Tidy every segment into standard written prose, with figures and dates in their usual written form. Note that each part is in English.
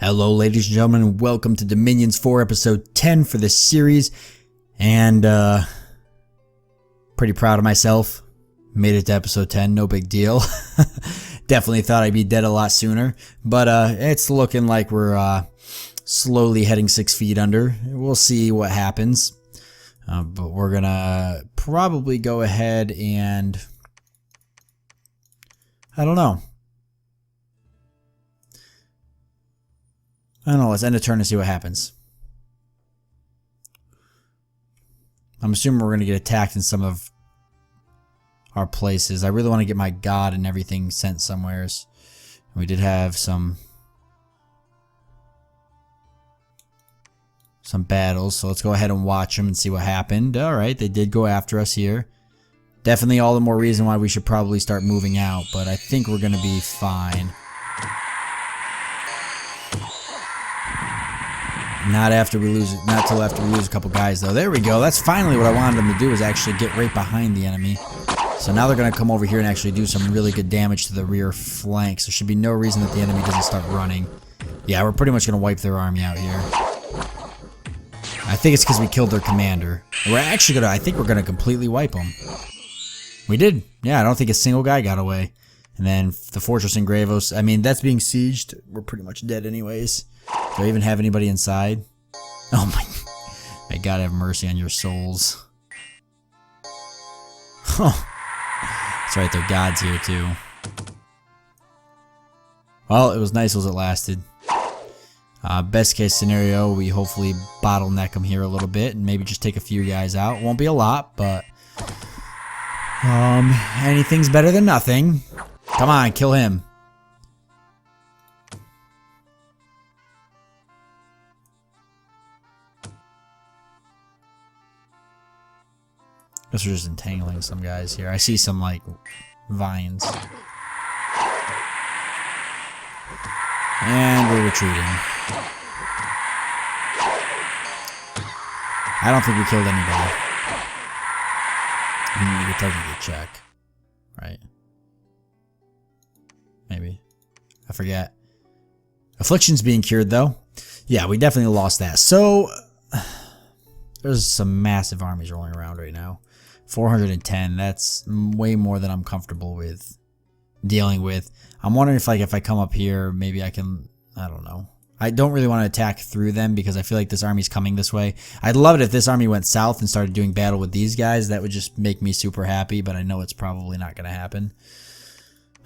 Hello ladies and gentlemen, and welcome to Dominions 4 episode 10 for this series, and pretty proud of myself. Made it to episode 10, no big deal. Definitely thought I'd be dead a lot sooner, but it's looking like we're slowly heading 6 feet under. We'll see what happens, but we're gonna probably go ahead and I don't know, let's end the turn and see what happens. I'm assuming we're going to get attacked in some of our places. I really want to get my god and everything sent somewheres. We did have some battles, so let's go ahead and watch them and see what happened. Alright, they did go after us here. Definitely all the more reason why we should probably start moving out, but I think we're going to be fine. Not till after we lose a couple guys though. There we go. That's finally what I wanted them to do, is actually get right behind the enemy. So now they're going to come over here and actually do some really good damage to the rear flanks. There should be no reason that the enemy doesn't start running. Yeah, we're pretty much going to wipe their army out here. I think it's because we killed their commander. We're actually going to, I think we're going to completely wipe them. We did. Yeah, I don't think a single guy got away. And then the fortress in Gravos, I mean, that's being sieged. We're pretty much dead anyways. Do I even have anybody inside? Oh my... May God have mercy on your souls. Oh. That's right, their god's here too. Well, it was nice as it lasted. Best case scenario, we hopefully bottleneck them here a little bit and maybe just take a few guys out. Won't be a lot, but... anything's better than nothing. Come on, kill him. Guess we're just entangling some guys here. I see some, like, vines. And we're retreating. I don't think we killed anybody. We need to technically check. Right? Maybe. I forget. Affliction's being cured, though. Yeah, we definitely lost that. So, there's some massive armies rolling around right now. 410, that's way more than I'm comfortable with dealing with. I'm wondering if, like, if I come up here, maybe I can, I don't know. I don't really want to attack through them because I feel like this army's coming this way. I'd love it if this army went south and started doing battle with these guys. That would just make me super happy, but I know it's probably not going to happen.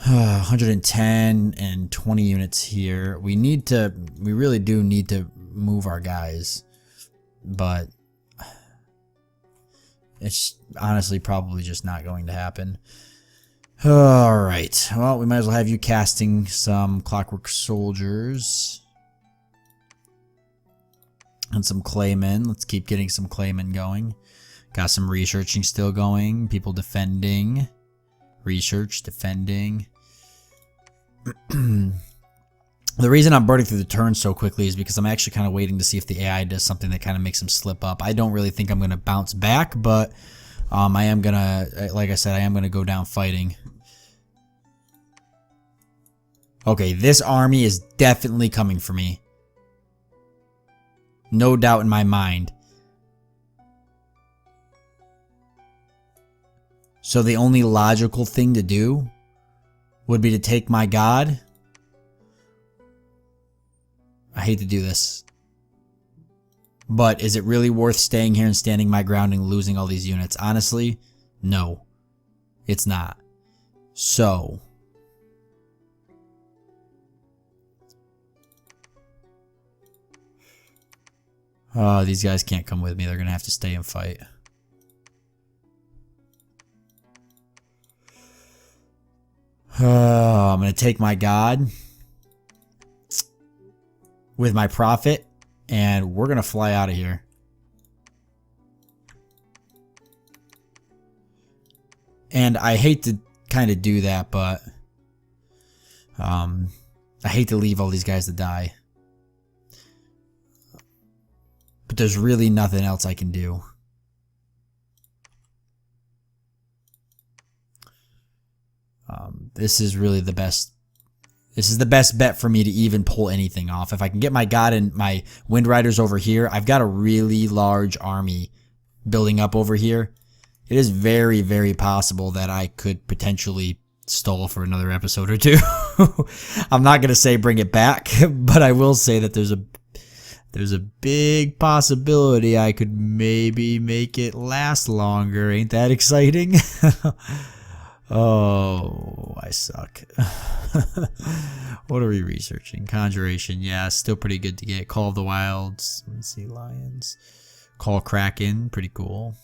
110 and 20 units here. We really do need to move our guys, but it's honestly probably just not going to happen. Alright, well, we might as well have you casting some Clockwork Soldiers. And some Claymen. Let's keep getting some Claymen going. Got some researching still going. People defending. Research, defending. The reason I'm burning through the turn so quickly is because I'm actually kind of waiting to see if the AI does something that kind of makes them slip up. I don't really think I'm going to bounce back, but I am going to, like I said, I am going to go down fighting. Okay, this army is definitely coming for me. No doubt in my mind. So the only logical thing to do would be to take my god. I hate to do this, but is it really worth staying here and standing my ground and losing all these units? Honestly, no, it's not. So, these guys can't come with me. They're gonna have to stay and fight. I'm gonna take my god with my prophet, and we're gonna fly out of here. And I hate to kind of do that, but I hate to leave all these guys to die. But there's really nothing else I can do. This is really the best This is the best bet for me to even pull anything off. If I can get my God and my Wind Riders over here, I've got a really large army building up over here. It is very, very possible that I could potentially stall for another episode or two. I'm not going to say bring it back, but I will say that there's a big possibility I could maybe make it last longer. Ain't that exciting? Oh, I suck. What are we researching? Conjuration, yeah, still pretty good to get. Call of the Wilds, let's see, Lions. Call Kraken, pretty cool.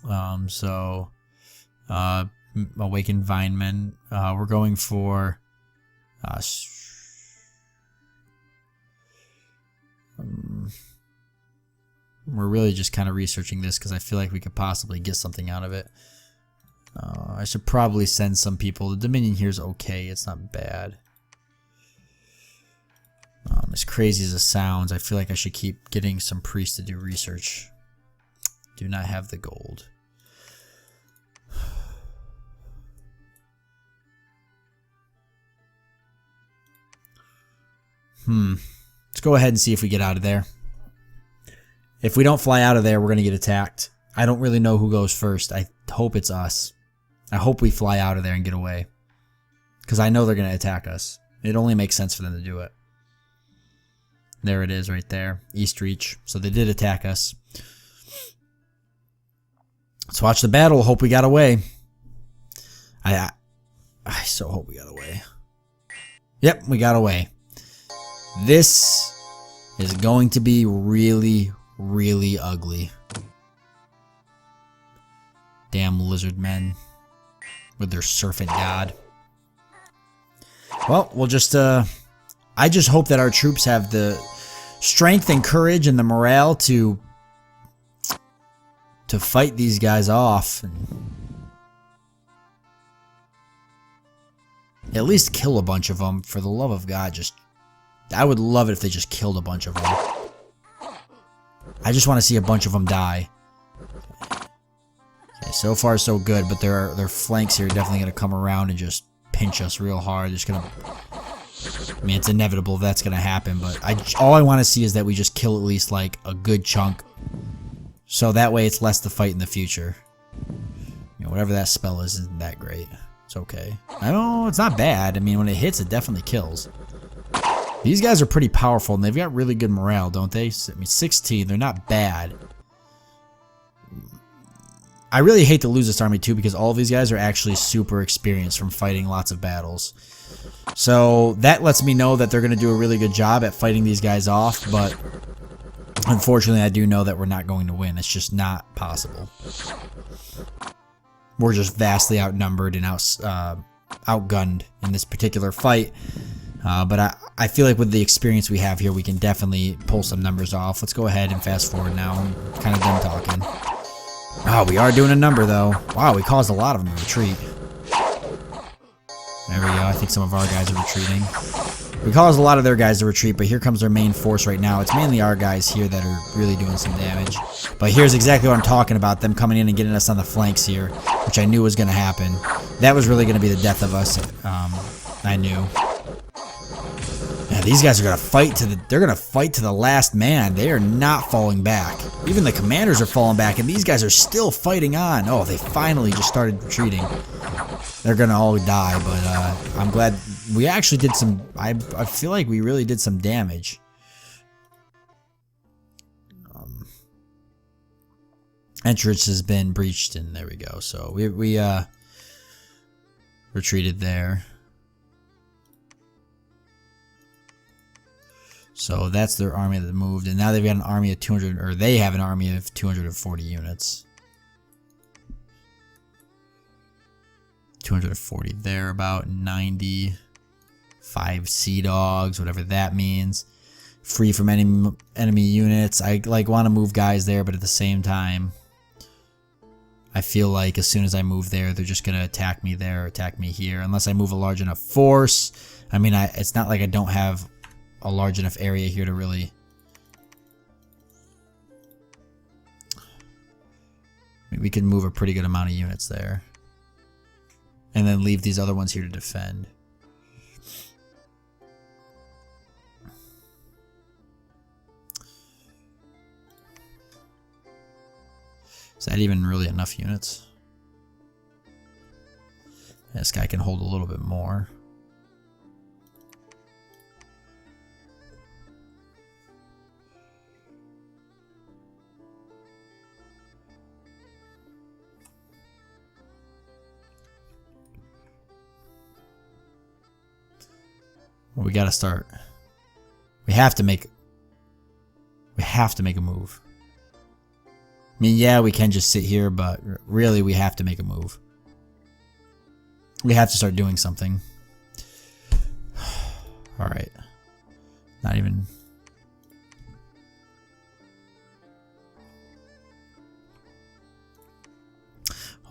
Awakened Vinemen. We're going for we're really just kind of researching this because I feel like we could possibly get something out of it. I should probably send some people. The Dominion here is okay. It's not bad. As crazy as it sounds, I feel like I should keep getting some priests to do research. Do not have the gold. Let's go ahead and see if we get out of there. If we don't fly out of there, we're going to get attacked. I don't really know who goes first. I hope it's us. I hope we fly out of there and get away. Because I know they're going to attack us. It only makes sense for them to do it. There it is right there. East Reach. So they did attack us. Let's watch the battle. Hope we got away. I so hope we got away. Yep, we got away. This is going to be really, really ugly. Damn lizard men with their serpent god. Well, we'll just I just hope that our troops have the strength and courage and the morale to fight these guys off and at least kill a bunch of them. For the love of God, I would love it if they just killed a bunch of them. I just want to see a bunch of them die. Okay, so far so good, but their flanks here are definitely going to come around and just pinch us real hard. They're just going to... I mean, it's inevitable that's going to happen, but all I want to see is that we just kill at least, like, a good chunk. So that way it's less to fight in the future. You know, whatever that spell is isn't that great. It's okay. I know, it's not bad. I mean, when it hits, it definitely kills. These guys are pretty powerful, and they've got really good morale, don't they? I mean, 16, they're not bad. I really hate to lose this army, too, because all of these guys are actually super experienced from fighting lots of battles. So that lets me know that they're going to do a really good job at fighting these guys off, but unfortunately, I do know that we're not going to win. It's just not possible. We're just vastly outnumbered and outgunned in this particular fight. But I feel like with the experience we have here, we can definitely pull some numbers off. Let's go ahead and fast forward now. I'm kind of done talking. Oh, we are doing a number, though. Wow, we caused a lot of them to retreat. There we go. I think some of our guys are retreating. We caused a lot of their guys to retreat, but here comes their main force right now. It's mainly our guys here that are really doing some damage. But here's exactly what I'm talking about, them coming in and getting us on the flanks here, which I knew was going to happen. That was really going to be the death of us. I knew. Yeah, these guys are going to fight they're going to fight to the last man. They are not falling back. Even the commanders are falling back, and these guys are still fighting on. Oh, they finally just started retreating. They're going to all die, but I'm glad we actually did some... I feel like we really did some damage. Entrance has been breached, and there we go. So we retreated there. So that's their army that moved, and now they've got an army of 200, or they have an army of 240 units. 240 there, about 95 sea dogs, whatever that means. Free from any enemy units. I want to move guys there, but at the same time, I feel like as soon as I move there, they're just going to attack me there or attack me here. Unless I move a large enough force. I mean, it's not like I don't have a large enough area here to really... we can move a pretty good amount of units there. And then leave these other ones here to defend. Is that even really enough units? This guy can hold a little bit more. Well, we gotta start. We have to make a move. I mean, yeah, we can just sit here, but really we have to make a move. We have to start doing something. Alright. Not even...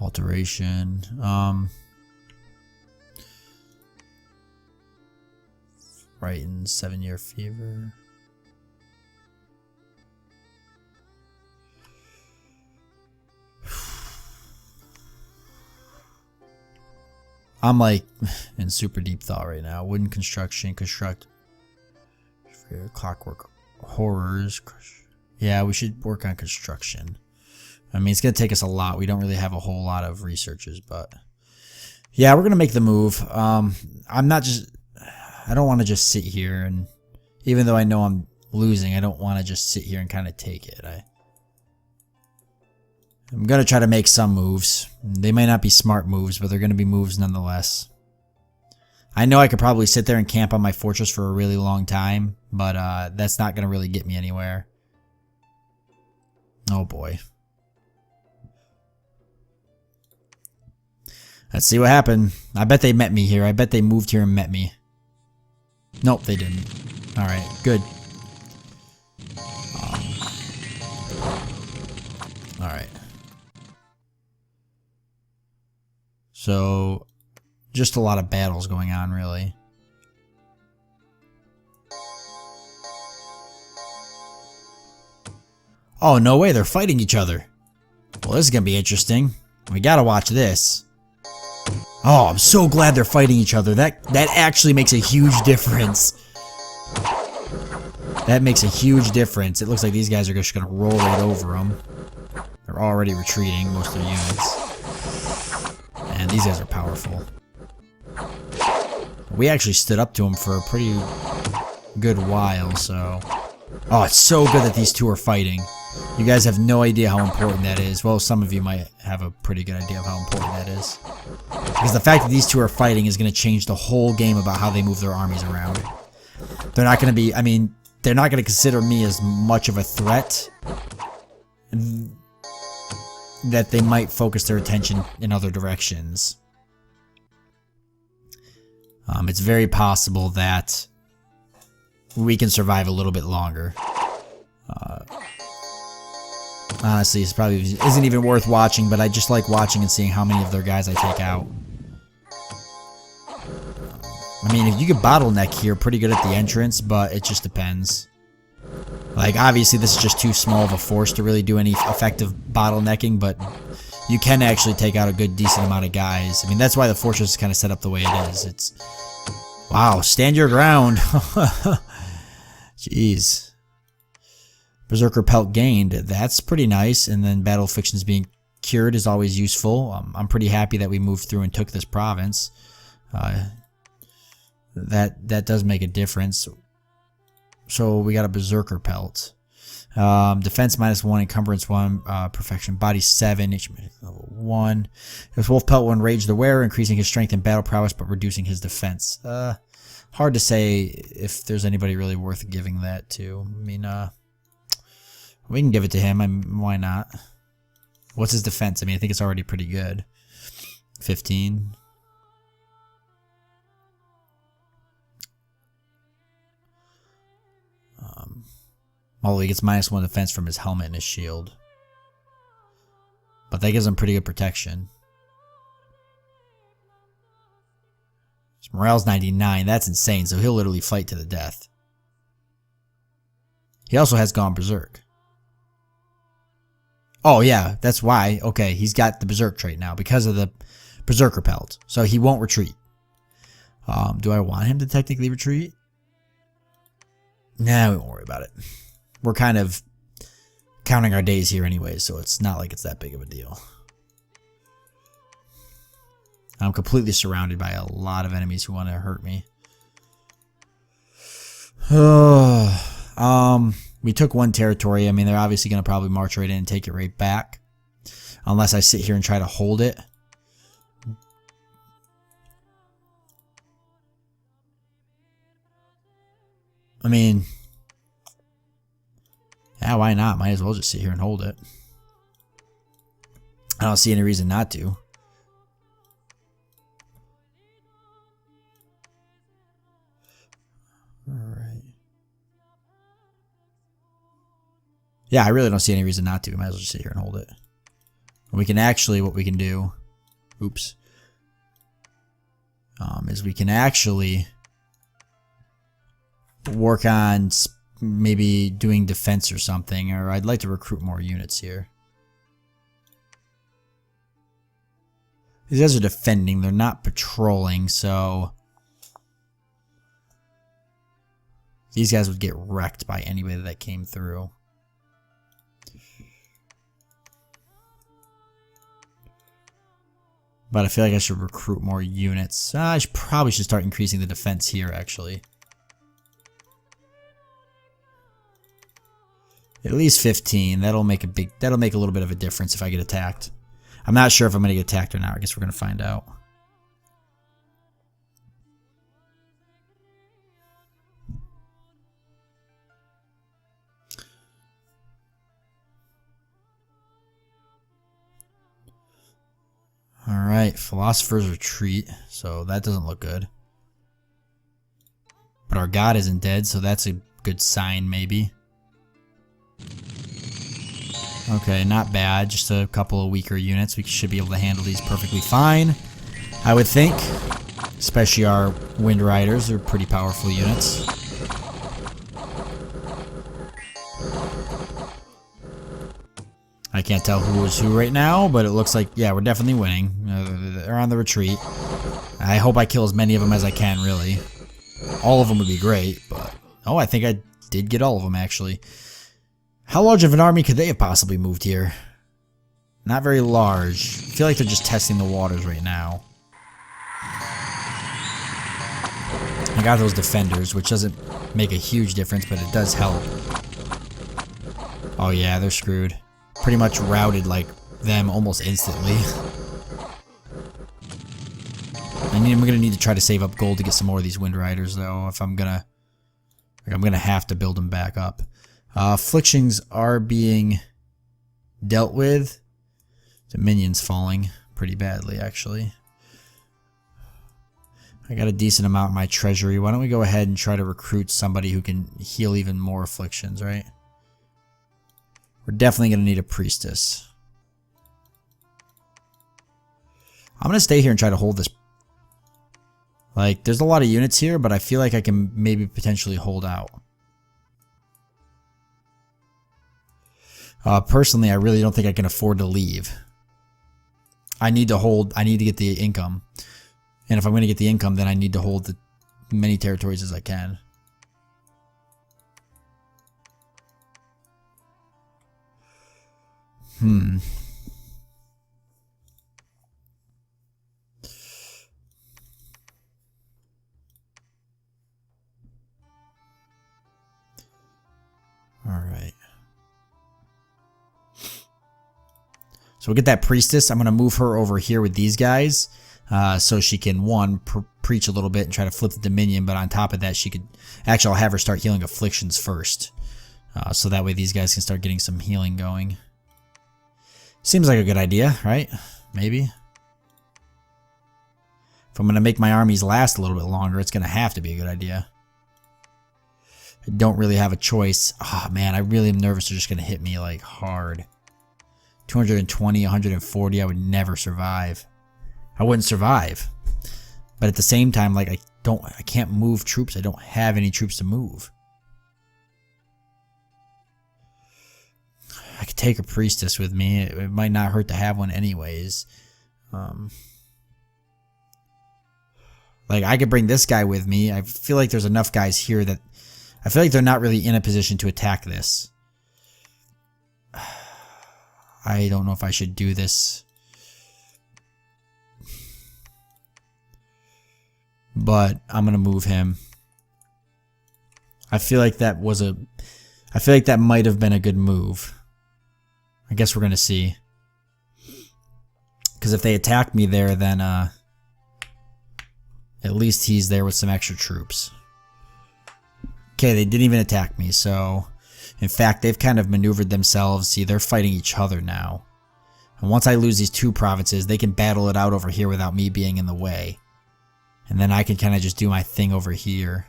Alteration. Frightened, 7-year fever. I'm like in super deep thought right now. Wooden construction, construct clockwork horrors. Yeah, we should work on construction. I mean, it's gonna take us a lot. We don't really have a whole lot of researchers, but yeah, we're gonna make the move. I don't want to just sit here, and even though I know I'm losing, I don't want to just sit here and kind of take it. I'm going to try to make some moves. They may not be smart moves, but they're going to be moves nonetheless. I know I could probably sit there and camp on my fortress for a really long time, but that's not going to really get me anywhere. Oh boy. Let's see what happened. I bet they met me here. I bet they moved here and met me. Nope, they didn't. Alright, good. Alright. So, just a lot of battles going on, really. Oh, no way, they're fighting each other. Well, this is gonna be interesting. We gotta watch this. Oh, I'm so glad they're fighting each other. That actually makes a huge difference. That makes a huge difference. It looks like these guys are just gonna roll right over them. They're already retreating, most of their units. And these guys are powerful. We actually stood up to them for a pretty good while, so... Oh, it's so good that these two are fighting. You guys have no idea how important that is. Well, some of you might have a pretty good idea of how important that is. Because the fact that these two are fighting is going to change the whole game about how they move their armies around. They're not going to be... I mean, they're not going to consider me as much of a threat that they might focus their attention in other directions. It's very possible that we can survive a little bit longer. Honestly, it probably isn't even worth watching, but I just like watching and seeing how many of their guys I take out. I mean, if you could bottleneck here, pretty good at the entrance, but it just depends. Like, obviously, this is just too small of a force to really do any effective bottlenecking, but you can actually take out a good, decent amount of guys. I mean, that's why the fortress is kind of set up the way it is. It's... Wow, stand your ground. Jeez. Berserker Pelt gained. That's pretty nice. And then Battle Fictions being cured is always useful. I'm pretty happy that we moved through and took this province. That does make a difference. So we got a Berserker Pelt. Defense -1, Encumbrance 1, Perfection, Body 7, HP level 1. This Wolf Pelt will enrage the wearer, increasing his strength and battle prowess, but reducing his defense. Hard to say if there's anybody really worth giving that to. I mean, we can give it to him. Why not? What's his defense? I mean, I think it's already pretty good. 15. Although he gets -1 defense from his helmet and his shield. But that gives him pretty good protection. His morale's 99. That's insane. So he'll literally fight to the death. He also has gone berserk. Oh yeah, that's why. Okay, he's got the berserk trait now because of the Berserker Pelt. So he won't retreat. Do I want him to technically retreat? Nah, we won't worry about it. We're kind of counting our days here anyway, so it's not like it's that big of a deal. I'm completely surrounded by a lot of enemies who want to hurt me. We took one territory. I mean, they're obviously going to probably march right in and take it right back. Unless I sit here and try to hold it. I mean, yeah, why not? Might as well just sit here and hold it. I don't see any reason not to. Alright. Yeah, I really don't see any reason not to. We might as well just sit here and hold it. We can actually, what we can do, oops, is we can actually work on maybe doing defense or something, or I'd like to recruit more units here. These guys are defending, they're not patrolling, so these guys would get wrecked by anybody that came through. But I feel like I should recruit more units. I probably should start increasing the defense here, actually. At least 15. That'll make a little bit of a difference if I get attacked. I'm not sure if I'm going to get attacked or not. I guess we're going to find out. Alright, Philosopher's Retreat. So that doesn't look good. But our god isn't dead, so that's a good sign, maybe. Okay, not bad. Just a couple of weaker units. We should be able to handle these perfectly fine, I would think. Especially our Wind Riders. They're pretty powerful units. I can't tell who is who right now, but it looks like, yeah, we're definitely winning. They're on the retreat. I hope I kill as many of them as I can, really. All of them would be great, but... Oh, I think I did get all of them, actually. How large of an army could they have possibly moved here? Not very large. I feel like they're just testing the waters right now. I got those defenders, which doesn't make a huge difference, but it does help. Oh yeah, they're screwed. Pretty much routed like them almost instantly. I'm gonna need to try to save up gold to get some more of these Wind Riders, though, if I'm gonna have to build them back up. Afflictions are being dealt with. The minions falling pretty badly, actually. I got a decent amount in my treasury. Why don't we go ahead and try to recruit somebody who can heal even more afflictions, right? We're definitely going to need a priestess. I'm going to stay here and try to hold this. Like, there's a lot of units here, but I feel like I can maybe potentially hold out. Personally, I really don't think I can afford to leave. I need to get the income. And if I'm going to get the income, then I need to hold as many territories as I can. Alright. So we'll get that priestess. I'm going to move her over here with these guys. So she can, one, preach a little bit and try to flip the dominion. But on top of that, she could... Actually, I'll have her start healing afflictions first. So that way these guys can start getting some healing going. Seems like a good idea, right? Maybe. If I'm going to make my armies last a little bit longer, it's going to have to be a good idea. I don't really have a choice. Oh, man, I really am nervous they're just going to hit me, like, hard. 220, 140, I would never survive. I wouldn't survive. But at the same time, like, I can't move troops. I don't have any troops to move. I could take a priestess with me. It might not hurt to have one anyways. Like, I could bring this guy with me. I feel like there's enough guys here that... I feel like they're not really in a position to attack this. I don't know if I should do this. But I'm going to move him. I feel like that might have been a good move. I guess we're going to see. Because if they attack me there, then at least he's there with some extra troops. Okay, they didn't even attack me, so in fact, they've kind of maneuvered themselves. See, they're fighting each other now. And once I lose these 2 provinces, they can battle it out over here without me being in the way. And then I can kind of just do my thing over here.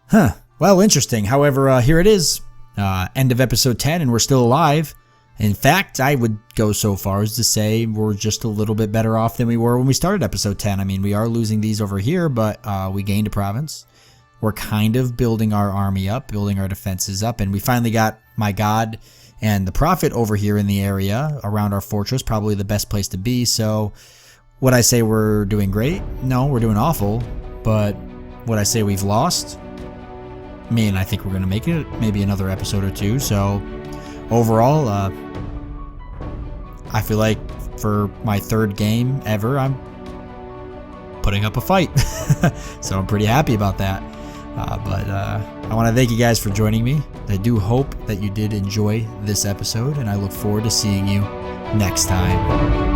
Huh. Well, interesting. However, here it is. End of episode 10, and we're still alive. In fact, I would go so far as to say we're just a little bit better off than we were when we started episode 10. I mean, we are losing these over here, but we gained a province. We're kind of building our army up, building our defenses up, and we finally got my god and the prophet over here in the area around our fortress, probably the best place to be. So would I say we're doing great? No, we're doing awful. But would I say we've lost? I mean, I think we're going to make it maybe another episode or 2. So overall, I feel like for my 3rd game ever, I'm putting up a fight. So I'm pretty happy about that. But I want to thank you guys for joining me. I do hope that you did enjoy this episode, and I look forward to seeing you next time.